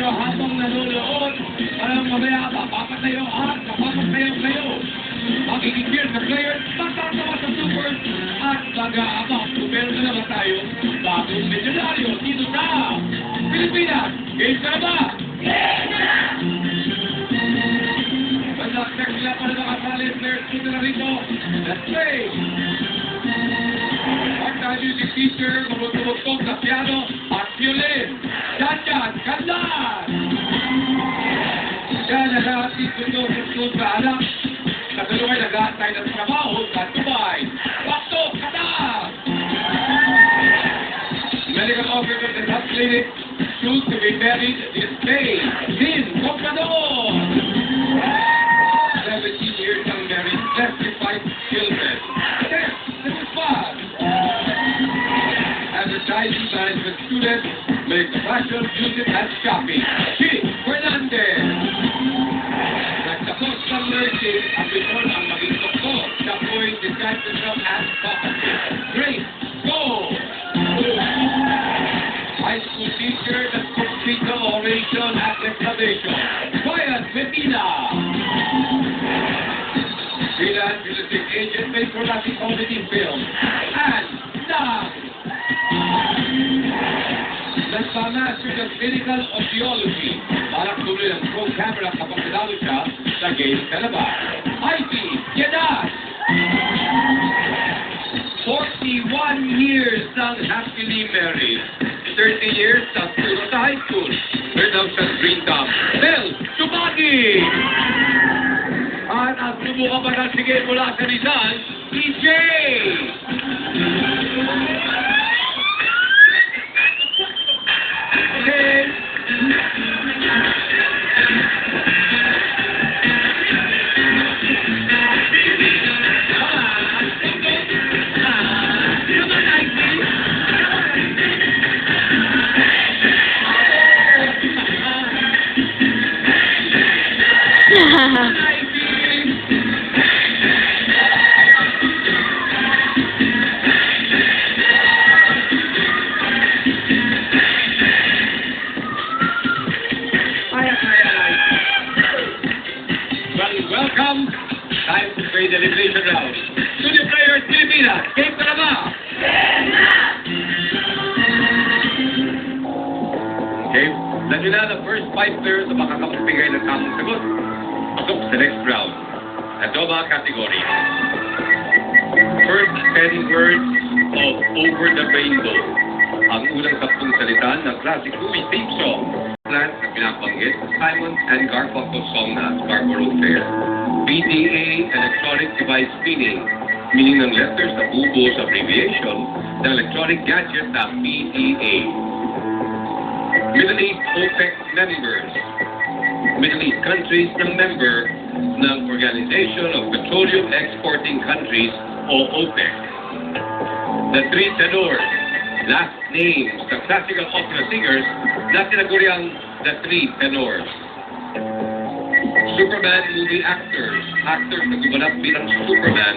Pero habang nanonood, parang mamaya mapapatayo at mapapatayo kayo. Makikikil na players, matatawa sa supers, at mag-aabang kung meron na naman tayo bagong milyonaryo dito sa Pilipinas. Game ka na ba? Check nila para nakasali. Players punta na rito. Let's play! Part-time music teacher, tumutugtog sa piano at violin. Janjan Kandan! Yan ang ating tutugtog sa anak. Sa dalaway nag-aantay ng trabaho sa Dubai. Bakto Kandan! Medical officer of the health clinic, soon to be married this day. Din Comprador! 17 years young married, less than 5 children. Yes, this is fun. Advertising management student, makes fashion, music, and shopping. Chi Fernandez. Nagtapos ng nursing, ambisyon ang maging doktor. Siya po'y described himself as talkative. Great, go! High school teacher that took fetal oration at exclamation. Quiet Medina. Freelance real estate agent, made production comedy film. And Nang. Nagpamaster ng clinical audiology. Parang tuloy ng pro camera kapag pinalo siya sa game ka na ba? IT, Jeddah! 41 years ng happily married. 30 years sa school sa high school. Turn out sa green top. Mel Tubagi! At ang subukan pa ng sige mula sa Rizal, EJ! Welcome. Time to play the elimination round. Studio Players, Pilipinas. Game ka na ba? Okay. Nandiyo na ang first 5 players na makakapagbigay ng tamang sagot. Pasok sa next round. Ito ang mga kategory. First 10 words of Over the Rainbow. Ang unang 10 salita ng classic movie theme song. Plans na pinapanggit sa Simon and Garfunkel song na Scarborough Fair. PDA, electronic device meaning ng letters na bubuo sa abbreviation ng electronic gadget na PDA. Middle East OPEC members. Middle East countries na member ng Organization of Petroleum Exporting Countries o OPEC. The three tenors, last names ng classical opera singers na tinaguriang the three tenors. Superman movie actors na gumanap bilang Superman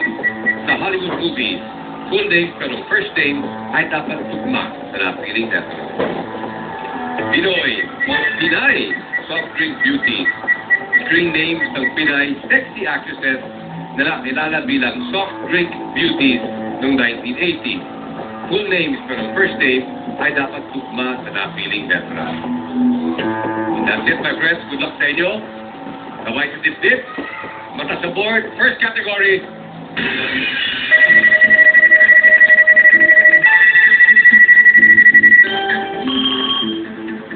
sa Hollywood movies. Full name pero first name ay dapat tugma sa napiling letter. Pinoy o Pinay soft drink beauties. String names ng Pinay sexy actresses na nakilala bilang soft drink beauties noong 1980. Full names pero first name ay dapat tugma sa napiling letra. That's it, my friends. Good luck sa inyo. Kaway sa dip-dip. Mata sa board. First category.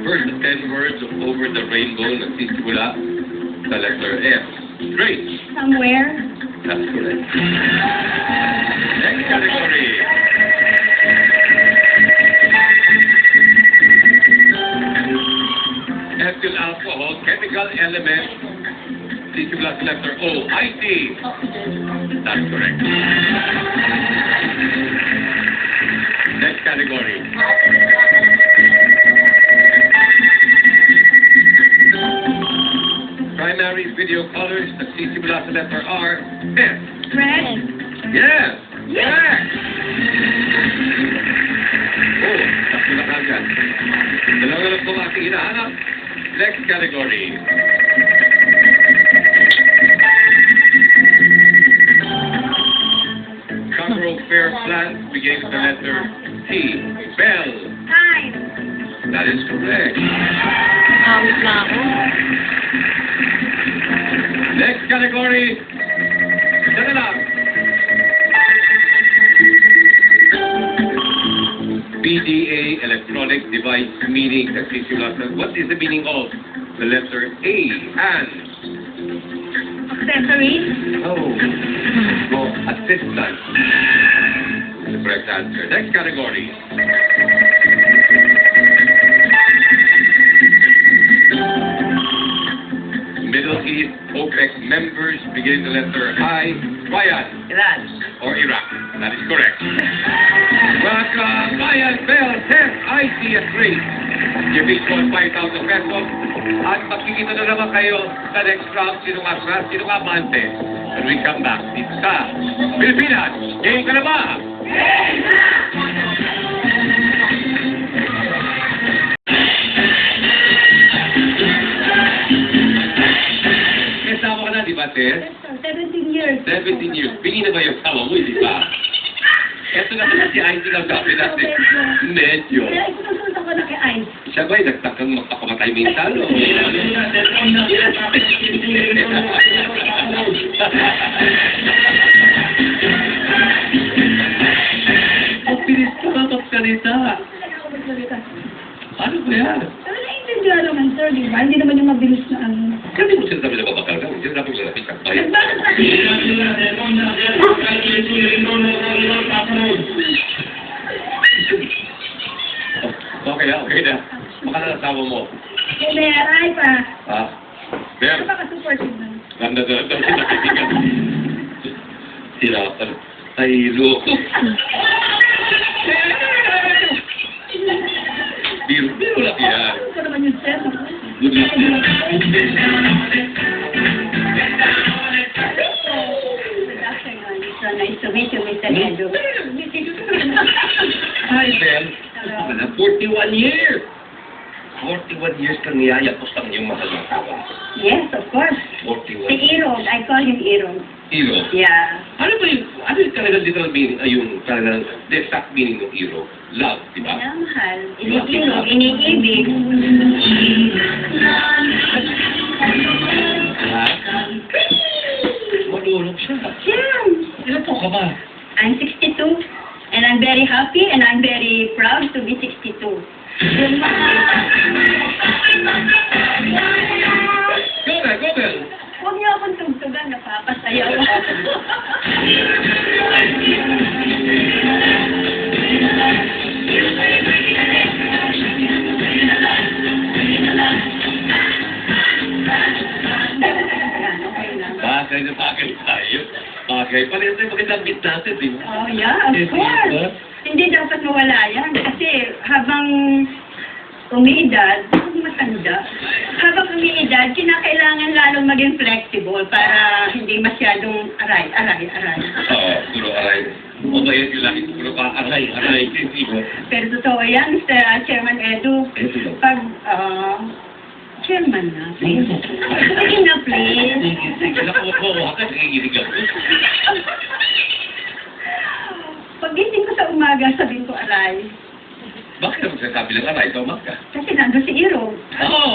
First 10 words of Over the Rainbow nagsisimula sa letter S. Straight. Somewhere. That's correct. Next category. Ethyl alcohol, chemical element, sisimula sa letter O. IT. That's correct. Next category. Primary video colors, nagsisimula sa letter R. S. Red. Yes. Yes. Oh, tatlo na kagad. Dalawa lang po aking hinahanap. Next category. Thoroughfare plans beginning with the letter T. Bell. Time. That is correct. Awit lang ako. Next category. Dala lang. PDA, electronic device meaning. What is the meaning of the letter A? And Accessories. oh, assistant. The correct answer. Next category. Middle East OPEC members beginning the letter I. Bayan Iran. or Iraq. That is correct. Bayan, Bell, Test, IT at Grace. Give each one 5,000 pesos. At magkikita na naman kayo sa next round. Sino nga abante? When we come back, dito sa Pilipinas. Game ka na ba? Kasama ka na, di ba, Tess? 17 years. 17 years. Pingi na ba yung asawa mo, di ba? Ito na pala si IT lang sabi natin. Medyo. Kaya ikunusunta ko na kay Ice. Siya ba'y nagtakang magpakamatay minsan? O? Ang pinis ka ba magsalita? Ano ba yan? Pero naiintindihan naman, sir, di ba? Hindi naman yung mabilis na ano. Sabi mo sinasabi na babakal ka. Hindi sinasabi mo sinasabi ka. Bayan. Bakit ba? Okay na. Baka na nasawa mo. Meray pa. Ha? Ber, Ano ba ka-supportive na? ganda na sinakitingan. Sinapan. Ay, loko. Biro lang yan. Ano ko naman yung sir? Good luck. So nice to meet you, Mr. Edu. Hi, Ben. 41 years. 41 years kang niyayapos ang iyong mahal na asawa. Yes, of course. 41. Si Irog. I call him Irog. Iro. Yeah. Ano yung talagang literal meaning, yung talagang the exact meaning ng Iro? Love, di ba? Minamahal. Iniirog. Iniibig. Ha? Malulog siya. Yeah. Ilan po ka ba? I'm 62. And I'm very happy and I'm very proud to be 62. Go, Bel. Huwag niyo akong tugtugan, napapasayaw. Bagay tayo. Bagay. Pareho tayo magandang bit natin, di ba? Oh, yeah, of course. Hindi dapat mawala yan. Kasi habang umiidad, matanda, habang umiidad, kinakailangan lalong maging flexible para hindi masyadong aray. Oo, puro aray. O ba yun yung lagi puro ka aray, di ba? Pero totoo yan, Mr. Chairman Edu. Edu lang. Pag, Chairman na, please. Sige na, please. Sige, naku, nakikinig ako. Pagdating ko sa umaga, sabihin ko aray. Bakit naman sasabi lang aray sa umaga? Kasi nandun si Iro. Oo!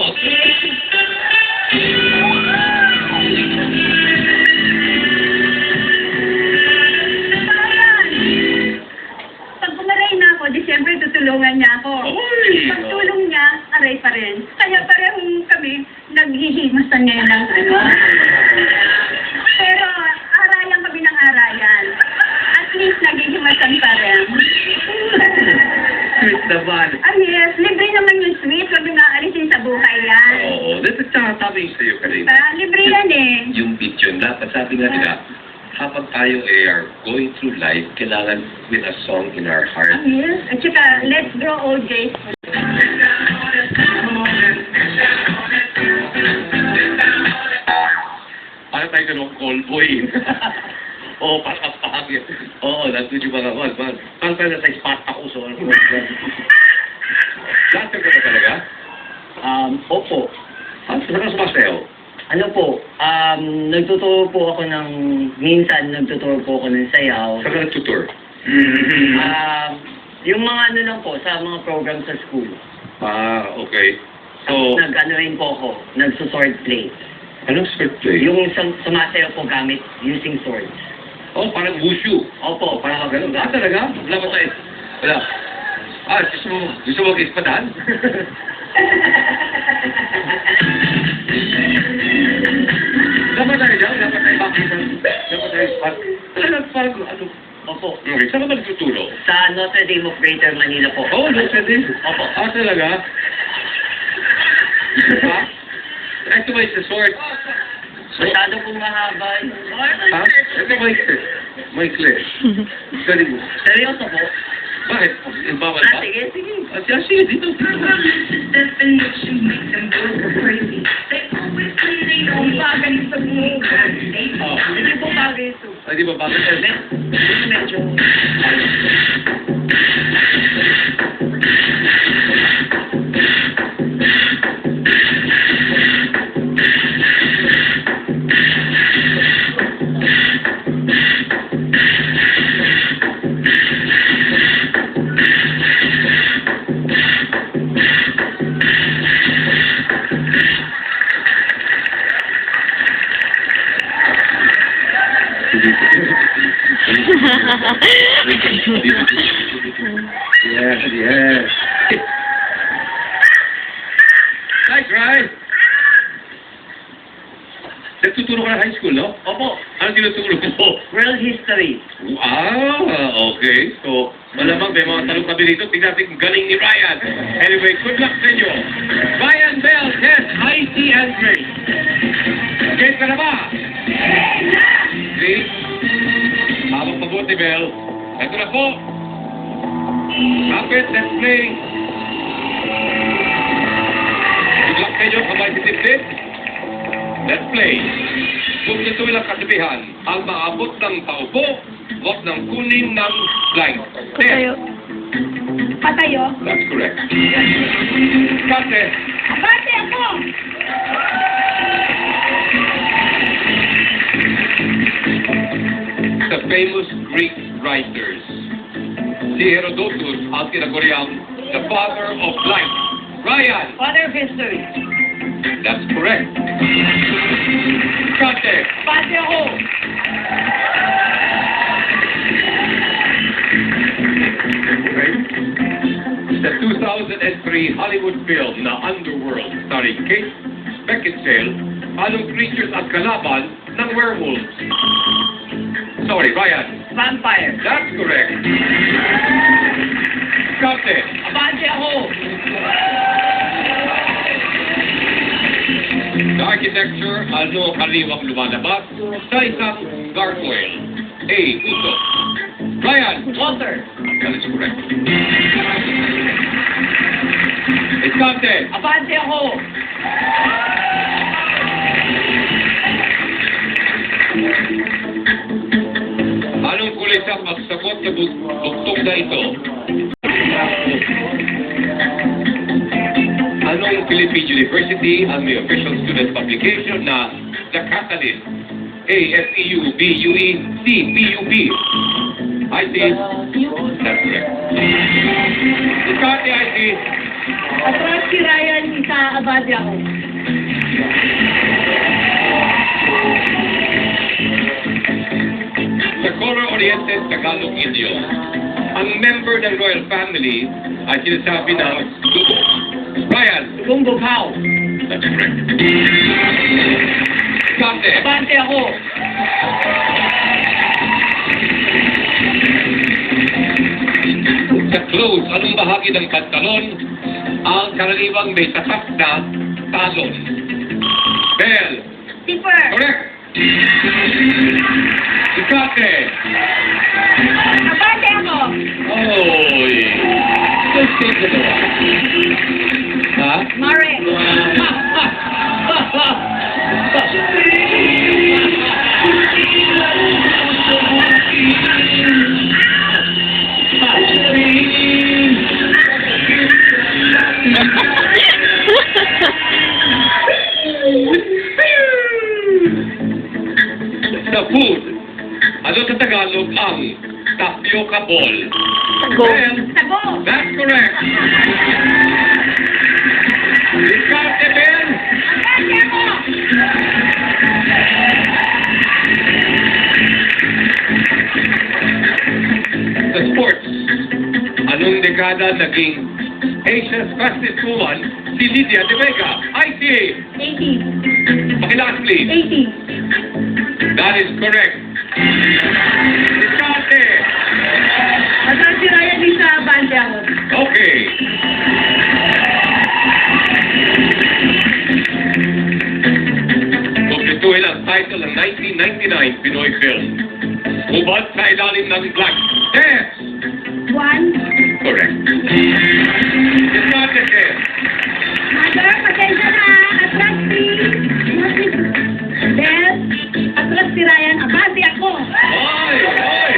Pag umaray na ako, Disyembre tutulungan niya ako. Oy! Pag tulong niya, aray pa rin. Kaya parehong kami naghihimasan ngayon ng ano. Pero arayan kami ng arayan. At least naghihimasan pa rin. Sweet naman. Ah yes, libre naman yung sweet. Huwag yung naalisin sa buhay yan. Oo, that's tsaka sabi ko sa'yo kanina. Libre yan eh. Yung beat yun, dapat sabi nga nila, habang tayo are going through life, kailangan with a song in our heart. Ah yes. At saka, let's grow old days. Ano tayo ganun, call boy? Oo, pasapagin. Oo, nandun yung mga call. Parang tayo nasa Spartacus o ano. Dancer ka ba talaga? Opo. Saan ka sumasayaw? Ano po, nagtuturo po ako minsan nagtuturo po ako ng sayaw. Saan ka nagtutor? Yung mga ano lang po, sa mga program sa school. Okay. So, Nag-ano rin po ako, nagsusword play. anong sword play? Yung sumasayaw po gamit using swords. Oh, parang wushu. Opo, Parang ganun. Talaga? Wala ba tayo? Wala. Gusto mo mag-ispadahan? Dapat tayo dyan? Dapat tayo bakit? Dapat tayo spot? Parang ano? Opo. Okay, saan ka ba nagtuturo? Sa Notre Dame of Greater Manila po. Oh, no, pwede. Opo. Talaga? Ha? Ito ba yung sword? Masyado pong mahaba. Ha? Ito ba yung maikli? Galing mo. Seryoso po? Bakit? Yung bawal ba? Sige, sige. Sige, dito. Definition makes them go crazy. They always say they don't bagay sa buhay. Hindi po bagay ito. Ay, di ba bakit? Medyo... Yes. Nice, right? Nagtuturo ka ng high school, no? Opo. Ano tinuturo mo? World history. Okay. So, malamang may mga tanong kami dito. Tingnan natin kung galing ni Ryan. Anyway, good luck sa inyo. Ryan Bell, yes, IT and Grace. Game ka na ba? See? Habang mabuti, Bell. Ito na po. Kapit, let's play. Good luck sa inyo, kamay sisipsip. Let's play. Kung ito ilang kasibihan, ang maabot ng paupo, huwag ng kunin ng blind. Patayo. Patayo. That's correct. Kate, Bate ako! the famous Greek writers. Si Herodotus ang tinaguriang the father of light. Ryan, Father of history. that's correct. Kate, Bate ako! the 2003 Hollywood film na Underworld starring Kate Beckinsale, anong creatures at kalaban ng werewolves? Sorry, Ryan. Vampire. That's correct. Kate, Bate ako! the architecture, ano kaliwang lumalabas sa isang gargoyle? A. Uso. Ryan. Water. That is correct. Escante. Abante ako! Anong kulay sa pagsagot sa bugtong na ito? Anong Philippine University ang may official student publication na The Catalyst? A. FEU, B. UE, C. PUP. IT. That's correct. Escante, IT. Atras si Ryan, isa abante ako. Sa color-oriented Tagalog idiom, ang member ng royal family ay sinasabi ng dugo. Ryan. Kung bughaw. That's correct. Kate. Abante ako! Sa clothes, anong bahagi ng pantalon ang karaniwang may tatak na talon? Bell. Zipper! Correct. Kate. Abante ako! Oy. Just take it away. Ha? Mare! food. Ano sa Tagalog ang tapioca ball? Sago. Well, Sago. that's correct. Diskarte, Ben. Abante ako. Sa sports, anong dekada naging Asia's fastest woman si Lydia De Vega? ICA. 80. Pakilakas, please. 80. That is correct. Diskarte. Asan si Ryan Lisa, abante ako. Okay. Kumpletuhin ang title ng 1999 Pinoy film. Hubad sa ilalim ng black. Yes! 1. Correct. Diskarte, Ken. Mother, pasensya na. Atras si... Bel, atras si Ryan. Abante ako. Hoy! Hoy!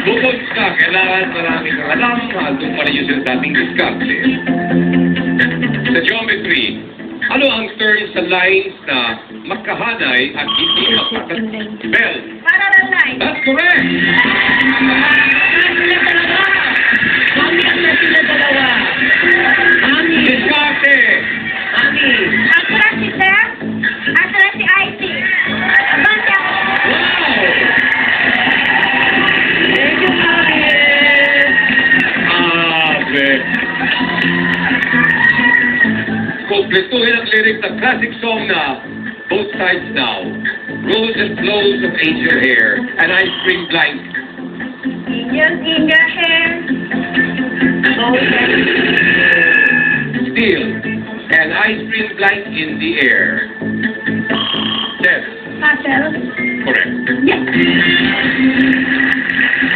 Bukod sa kailangan maraming alam, doon pa rin yung sinasabing diskarte. Sa geometry, ano ang term sa lines na magkahanay at hindi magkakat? Bell. Parallel line. That's correct! Sila dalawa. Mami, ang sila dalawa. Mami. Diskarte! Mami. Atras si Bel. Atras si Icy. Abante ako. Wow! Thank you, Mami. Abe! Kumpletuhin ang lyrics ng classic song na Both Sides Now. Rose and flows of angel hair, an ice cream blank. Angels in your hair. Still, an ice cream blank in the air. Yes, Castle. correct. Yes.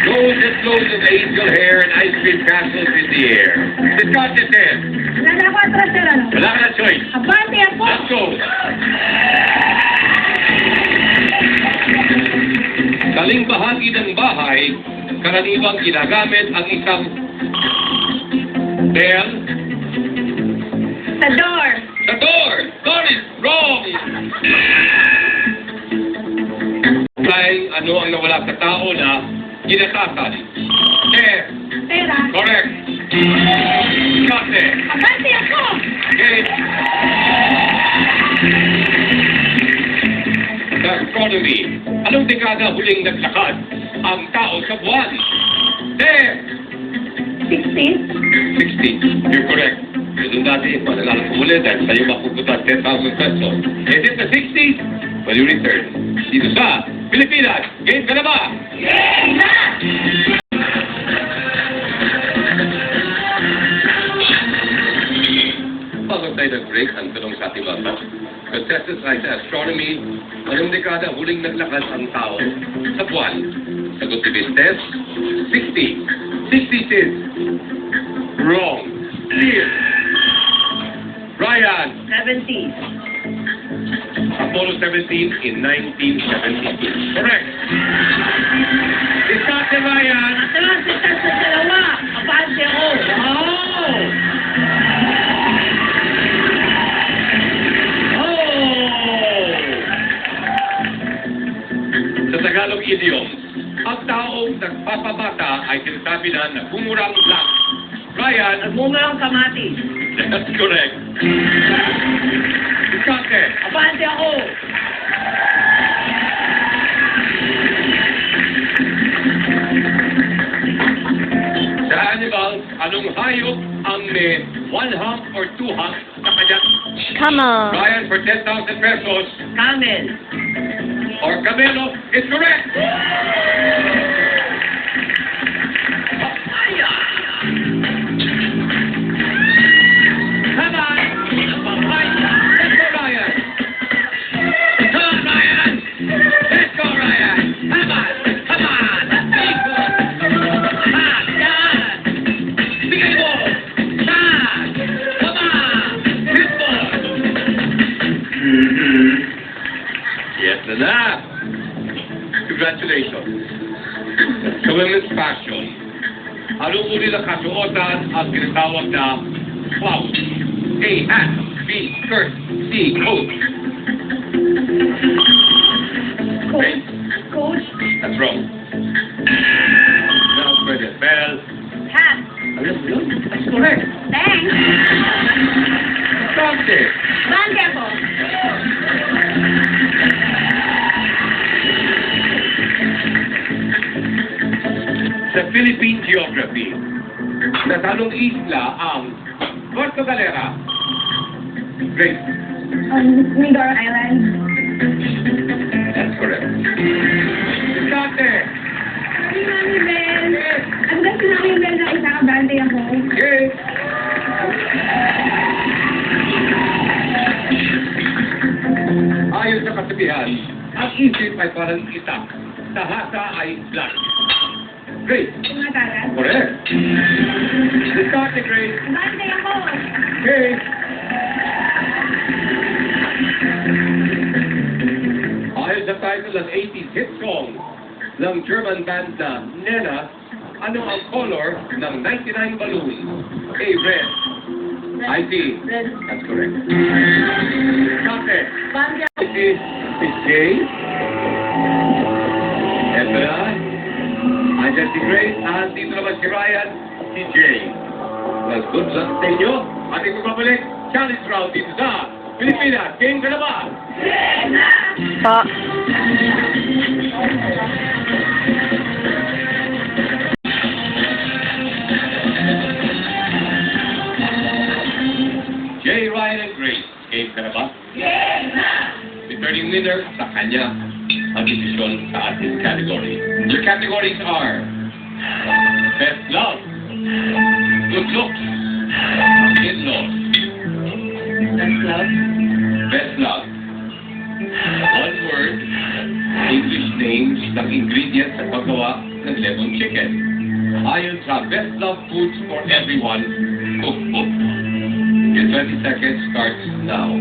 Rose and flows of angel hair and ice cream castles in the air. Discard it then. Wala na ako atras sir, ano? Wala ka na choice. Abante ako. Let's go. Saling bahagi ng bahay, karaniwang ginagamit ang isang bell Sa door. sa door. Door is wrong. Dahil ano ang nawala sa tao na ginatasan. Yes, Pera. correct. Kate. Abante ako. Okay. Sa astronomy, anong dekada huling naglakad ang tao sa buwan? There! 16. 60. You're correct. Doon dati, panalala ko muli dahil sa'yo mapupunta 10,000 pesos. Is it the 60s? Well, you return. Dito sa Pilipinas. Game ka na ba? Game na! Bago tayo nag-break, ang tanong sa ating mga contestants ay sa astronomy, anong dekada huling naglakad ang tao sa buwan? Sagot ni Vintes, 60. 60 is wrong. Clear. Ryan, 70. Apollo 17 in 1972. Correct. Discard si Ryan. Atras si Tess sa dalawa. Abante ako. Oh! Sa Tagalog idiom, ang taong nagpapabata ay sinasabi na nagmumurang lang. Ryan, Nagmumurang kamatis. that's correct. Diskarte. Abante ako. Sa animals, anong hayop ang may one hump or two humps sa kanyang Come on. Ryan for 10,000 pesos Camel. or Camelo is correct. Come on. Let's go, Ryan. Come on, Ryan. Let's go, Ryan. Come on. Come on. Let's be good. Come on. Yan. Bigay mo. Yan. Come on. Hit mo. Yes, na. Congratulations. Sa women's fashion, anong uri ng kasuotan ang tinatawag na blouse? A. Hat. B. Skirt. C. Coat. Great. Coat. That's wrong. Now, Bridget. Bell. Hat. Alam mo yun? That's correct. Thanks. Dante. Bante po. Sa Philippine Geography, sa tanong isla ang Puerto Galera. Great. Mindoro Island. That's correct. Dante. Sorry, Mami Bell. Ang gusto namin Bell na isa ka bante ako. Okay. Ayon sa kasabihan, ang isip ay parang itak. Sa hasa ay blank. Great. Tumatalas. Correct. Discarte, great. Bante ako. Okay. Ayon sa title ng 80s hit song ng German band na Nena, ano ang color ng 99 balloon? A, red. I, T. Red. That's correct. Discarte. Bante ako. Miss J. Ebra. Andyan si Grace. At dito naman si Ryan. Si Jay. Well, good luck sa inyo. Ating magbabalik. Challenge round dito sa Pilipinas. Game ka na ba? Pa. Jay, Ryan, and Grace. Game ka na ba? Returning winner sa kanya ang desisyon sa ating category. Your categories are Best Love, Good Looks, In-Laws. That's love. Best Love. One word, English names ng ingredients sa paggawa ng lemon chicken. Ayon sa Best Love Foods for Everyone cookbook. Your 20 seconds starts now.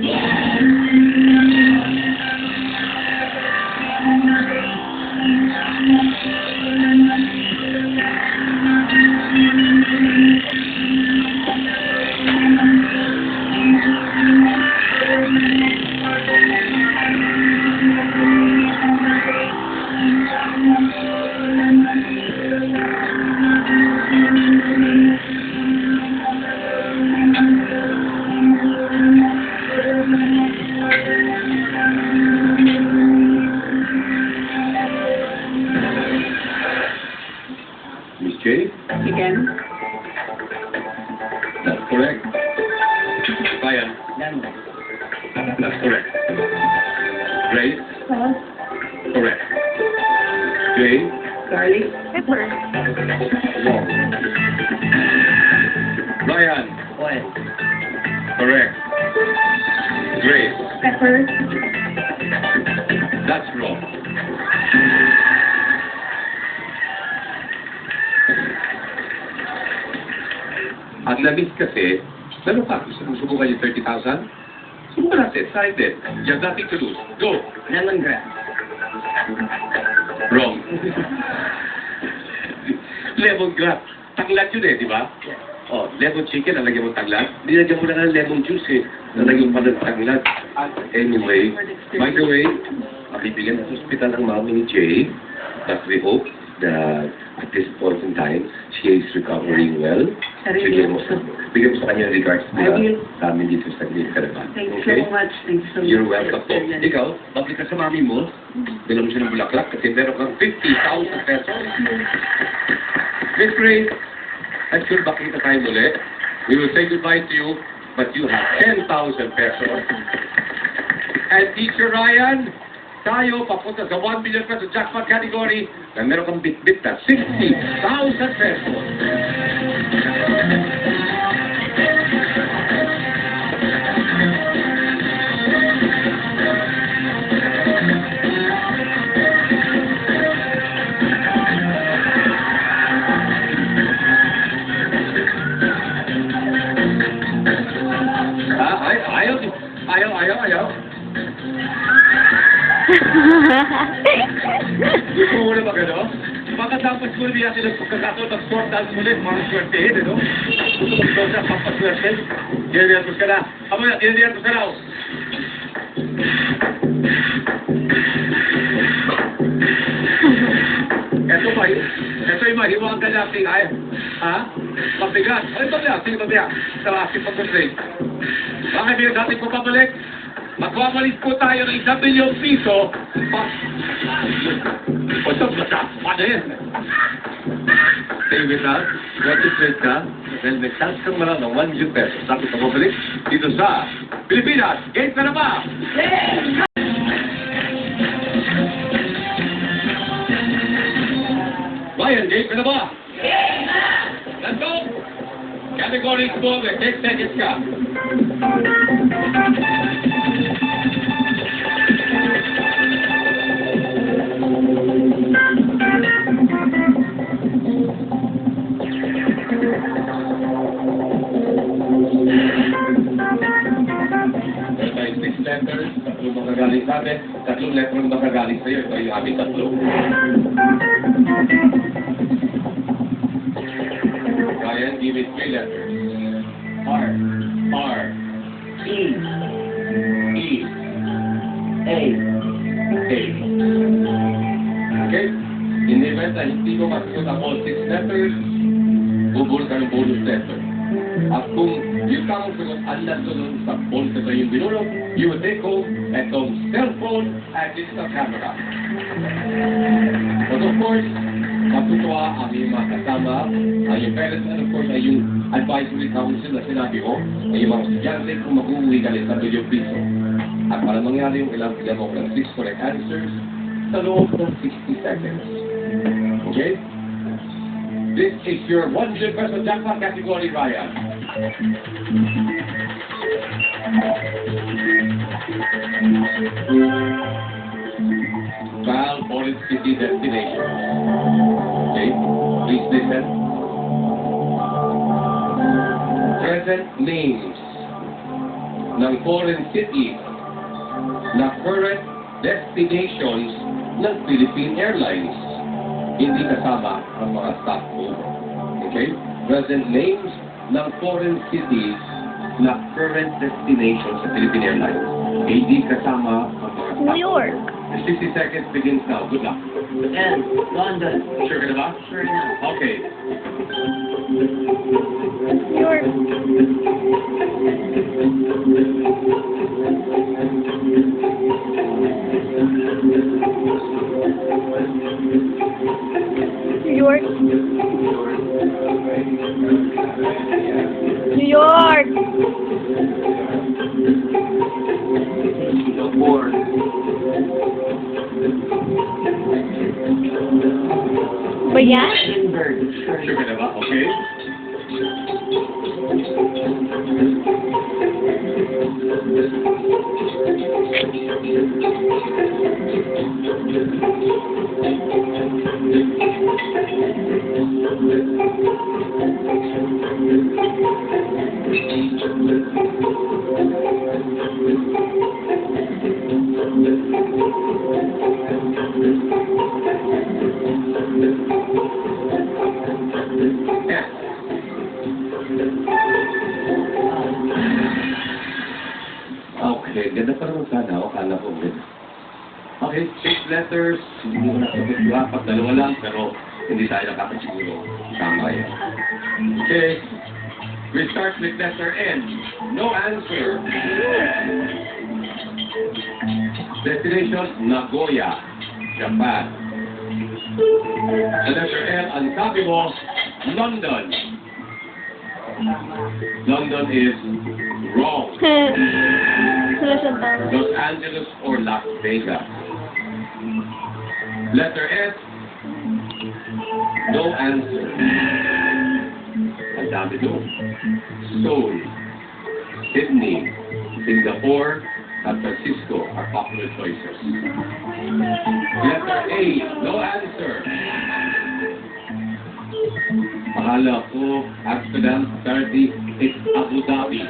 Miss J? Chicken. That's correct. Ryan? Ganda. That's correct. Grace? Sauce. Correct. Jay? Garlic. Pepper. Wrong. Ryan? Oil. Correct. Grace? Pepper. That's wrong. Ang na-miss kasi, lalo pa, gusto mong subukan yung 30,000? Subukan natin, try it. You have nothing to lose. Go! Lemongrass. Wrong. Lemongrass. Tanglad yun di ba? Yes. Oh, lemon chicken, nalagyan mo tanglad. Nilagyan mo na ng lemon juice nalagyan mo pa ng tanglad. Anyway, by the way, mabibigyan sa hospital ang mami ni Jay. But we hope that at this point in time, she is recovering well. Bigyan mo sa kanya regards I will. sa amin dito sa Caravan. Thanks so much. Thanks so much. You're welcome po. Ikaw, bakit ka sa mami mo? Bilang mo siya ng bulaklak kasi meron kang 50,000 pesos. Miss Grace, I'm sure bakit tayo muli. We will say goodbye to you, but you have 10,000 pesos. And Teacher Ryan, tayo papunta sa 1 million pesos jackpot category na meron kang bit-bit na 60,000 pesos. Ayaw. Gusto mo na ba gano'n? Pagkatapos mo niya sila pagkakataon ng sport dance ulit, mga swertehin, ano? Gusto mo sa papaswerte? Tinaniyat mo ka na. Amo na, tinaniyat mo ka na. Ito yung mahiwang ka natin. Ay, ha? Mabigat. Ay, mabigat. Sige, mabigat. Sa aking pag-constraint. Bakit yung natin po pabalik? Magwawalis po tayo ng 1 milyong piso. O, ito, paano yan? Stay with us. Registrate ka. Then may chance kang manalo ng 1 million pesos. Tapos ka pabalik dito sa Pilipinas. Game ka na ba? Ryan, game ka na ba? Let's go! Category 12, 10 seconds ka. Ito ay 6 letters, tatlong makagaling sa atin, tatlong letters makagaling sa iyo. Ito yung aming tatlo. Ryan, give it 3 letters. R, E, E, A, A. Okay? In the event na hindi mo masusunod ang all 6 letters, bubul ka ng bonus letter. At kung yung tamang sunod ang nasunod sa bonus letter yung binulog, you will take home itong cellphone at digital camera. But of course, matutuwa ang iyong mga kasama, ang iyong parents, and of course, ay yung advisory council na sinabi mo, ay yung mga estudyante kung mag-uwi ka rin sa milyong piso. At para mangyari yung ilang bigyan mo ng 6 correct answers sa loob ng 60 seconds. Okay? This is your 1 million peso jackpot category, Ryan. Val Orange City destination. Okay? Please listen. Present names ng foreign cities na current destinations ng Philippine Airlines. Hindi kasama ang mga stopover. Okay? Present names ng foreign cities na current destinations sa Philippine Airlines. Hindi kasama ang mga stopover. New York. The 60 seconds begins now. Good luck. and London. Sure ka na ba? Sure na. Okay. New York. New York. New York. Singapore. Ba yan? Edinburgh. Sure ka na ba? Okay. Yeah. Okay, ganda pa naman sana. Akala ko ganda. Okay, 6 letters. Hindi mo nasagot yung apat. Dalawa lang, pero hindi tayo nakakasiguro. Tama yan. Okay. We start with letter N. No answer. Destination, Nagoya, Japan. The letter L, ang sabi mo, London. London is wrong. Los Angeles or Las Vegas. Letter S, no answer. Ang dami doon. Seoul, Sydney, Singapore, San Francisco are popular choices. Letter A, no answer. Akala ko, Amsterdam, Saturday, it's Abu Dhabi.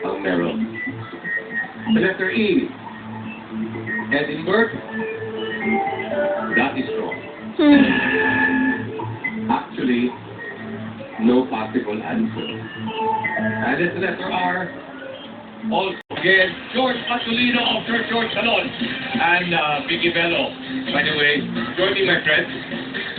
Ang meron. The letter E, Edinburgh, that is wrong. Actually, no possible answer. And it's the letter R, also Again, George Patulino of Church George Salon and Vicky Bello. By the way, join me, my friends.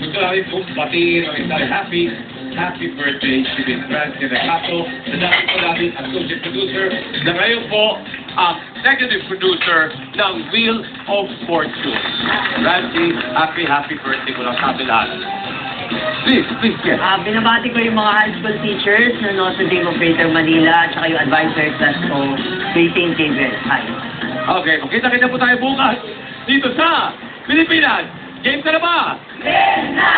Gusto namin pong batiin ang isang happy birthday si Miss Francie Recato, na dati po namin associate producer, na ngayon po ang executive producer ng Wheel of Fortune. Francie, happy birthday ko lang sa atin lahat. Please, yes. Binabati ko yung mga high school teachers na Notre Dame of Greater Manila at saka yung advisory class ko, St. Gabriel. Hi. Okay, kita po tayo bukas dito sa Pilipinas. Game ka na ba? Yes, na!